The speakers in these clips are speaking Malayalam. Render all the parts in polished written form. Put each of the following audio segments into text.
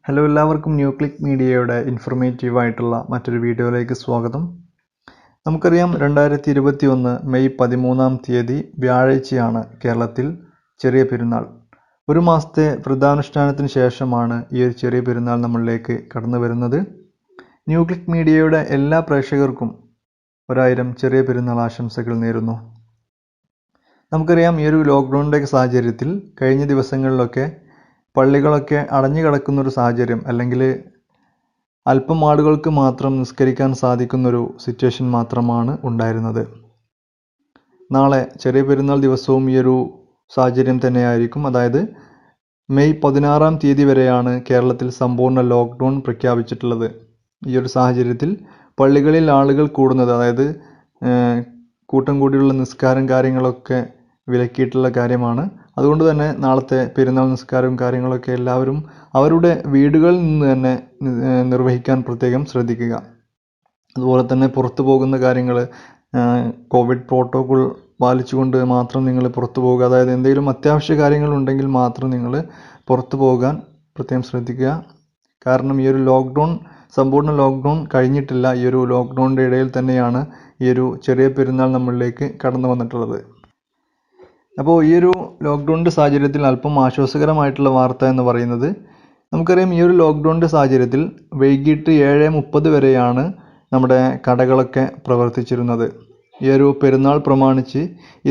ഹലോ എല്ലാവർക്കും ന്യൂ ക്ലിക്ക് മീഡിയയുടെ ഇൻഫോർമേറ്റീവ് ആയിട്ടുള്ള മറ്റൊരു വീഡിയോയിലേക്ക് സ്വാഗതം. നമുക്കറിയാം 2021 മെയ് 13 വ്യാഴാഴ്ചയാണ് കേരളത്തിൽ ചെറിയ പെരുന്നാൾ. ഒരു മാസത്തെ വ്രതാനുഷ്ഠാനത്തിന് ശേഷമാണ് ഈ ഒരു ചെറിയ പെരുന്നാൾ നമ്മളിലേക്ക് കടന്നു വരുന്നത്. ന്യൂ ക്ലിക്ക് മീഡിയയുടെ എല്ലാ പ്രേക്ഷകർക്കും 1000 ചെറിയ പെരുന്നാൾ ആശംസകൾ നേരുന്നു. നമുക്കറിയാം ഈ ഒരു ലോക്ക്ഡൗണിൻ്റെ സാഹചര്യത്തിൽ കഴിഞ്ഞ ദിവസങ്ങളിലൊക്കെ പള്ളികളൊക്കെ അടഞ്ഞു കിടക്കുന്നൊരു സാഹചര്യം, അല്ലെങ്കിൽ അല്പം ആളുകൾക്ക് മാത്രം നിസ്കരിക്കാൻ സാധിക്കുന്നൊരു സിറ്റുവേഷൻ മാത്രമാണ് ഉണ്ടായിരുന്നത്. നാളെ ചെറിയ പെരുന്നാൾ ദിവസവും ഈ ഒരു സാഹചര്യം തന്നെയായിരിക്കും. അതായത് മെയ് 16 വരെയാണ് കേരളത്തിൽ സമ്പൂർണ്ണ ലോക്ക്ഡൗൺ പ്രഖ്യാപിച്ചിട്ടുള്ളത്. ഈ ഒരു സാഹചര്യത്തിൽ പള്ളികളിൽ ആളുകൾ കൂടുന്നത്, അതായത് കൂട്ടം കൂടിയുള്ള നിസ്കാരം കാര്യങ്ങളൊക്കെ വിലക്കിയിട്ടുള്ള കാര്യമാണ്. അതുകൊണ്ട് തന്നെ നാളത്തെ പെരുന്നാൾ നിസ്കാരവും കാര്യങ്ങളൊക്കെ എല്ലാവരും അവരുടെ വീടുകളിൽ നിന്ന് തന്നെ നിർവഹിക്കാൻ പ്രത്യേകം ശ്രദ്ധിക്കുക. അതുപോലെ തന്നെ പുറത്തു പോകുന്ന കാര്യങ്ങൾ കോവിഡ് പ്രോട്ടോകോൾ പാലിച്ചുകൊണ്ട് മാത്രം നിങ്ങൾ പുറത്തു പോകുക. അതായത് എന്തെങ്കിലും അത്യാവശ്യ കാര്യങ്ങളുണ്ടെങ്കിൽ മാത്രം നിങ്ങൾ പുറത്തു പോകാൻ പ്രത്യേകം ശ്രദ്ധിക്കുക. കാരണം ഈ ഒരു സമ്പൂർണ്ണ ലോക്ക്ഡൗൺ കഴിഞ്ഞിട്ടില്ല. ഈ ഒരു ലോക്ക്ഡൗണിൻ്റെ ഇടയിൽ തന്നെയാണ് ഈ ഒരു ചെറിയ പെരുന്നാൾ നമ്മളിലേക്ക് കടന്നു വന്നിട്ടുള്ളത്. അപ്പോൾ ഈ ഒരു ലോക്ക്ഡൗണിൻ്റെ സാഹചര്യത്തിൽ അല്പം ആശ്വാസകരമായിട്ടുള്ള വാർത്ത എന്ന് പറയുന്നത്, നമുക്കറിയാം ഈ ഒരു ലോക്ക്ഡൗണിൻ്റെ സാഹചര്യത്തിൽ വൈകിട്ട് 7:30 വരെയാണ് നമ്മുടെ കടകളൊക്കെ പ്രവർത്തിച്ചിരുന്നത്. ഈ ഒരു പെരുന്നാൾ പ്രമാണിച്ച്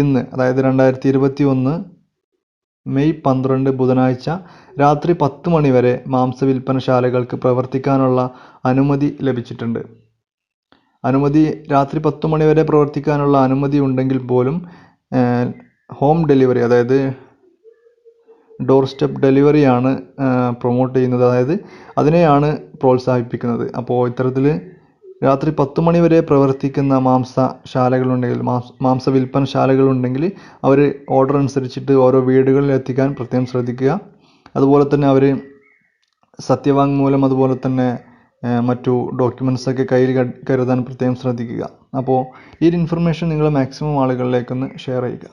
ഇന്ന്, അതായത് 2021 മെയ് 12 ബുധനാഴ്ച രാത്രി 10 മണി വരെ മാംസവില്പനശാലകൾക്ക് പ്രവർത്തിക്കാനുള്ള അനുമതി ലഭിച്ചിട്ടുണ്ട്. രാത്രി 10 മണി വരെ പ്രവർത്തിക്കാനുള്ള അനുമതി ഉണ്ടെങ്കിൽ പോലും ഹോം ഡെലിവറി, അതായത് ഡോർ സ്റ്റെപ്പ് ഡെലിവറിയാണ് പ്രൊമോട്ട് ചെയ്യുന്നത്. അതായത് അതിനെയാണ് പ്രോത്സാഹിപ്പിക്കുന്നത്. അപ്പോൾ ഇത്തരത്തിൽ രാത്രി 10 മണി വരെ പ്രവർത്തിക്കുന്ന മാംസവില്പനശാലകളുണ്ടെങ്കിൽ അവർ ഓർഡർ അനുസരിച്ചിട്ട് ഓരോ വീടുകളിൽ എത്തിക്കാൻ പ്രത്യേകം ശ്രദ്ധിക്കുക. അതുപോലെ തന്നെ അവർ സത്യവാങ്മൂലം, അതുപോലെ തന്നെ മറ്റു ഡോക്യുമെൻറ്റ്സൊക്കെ കയ്യിൽ കരുതാൻ പ്രത്യേകം ശ്രദ്ധിക്കുക. അപ്പോൾ ഈ ഒരു ഇൻഫർമേഷൻ നിങ്ങൾ മാക്സിമം ആളുകളിലേക്കൊന്ന് ഷെയർ ചെയ്യുക.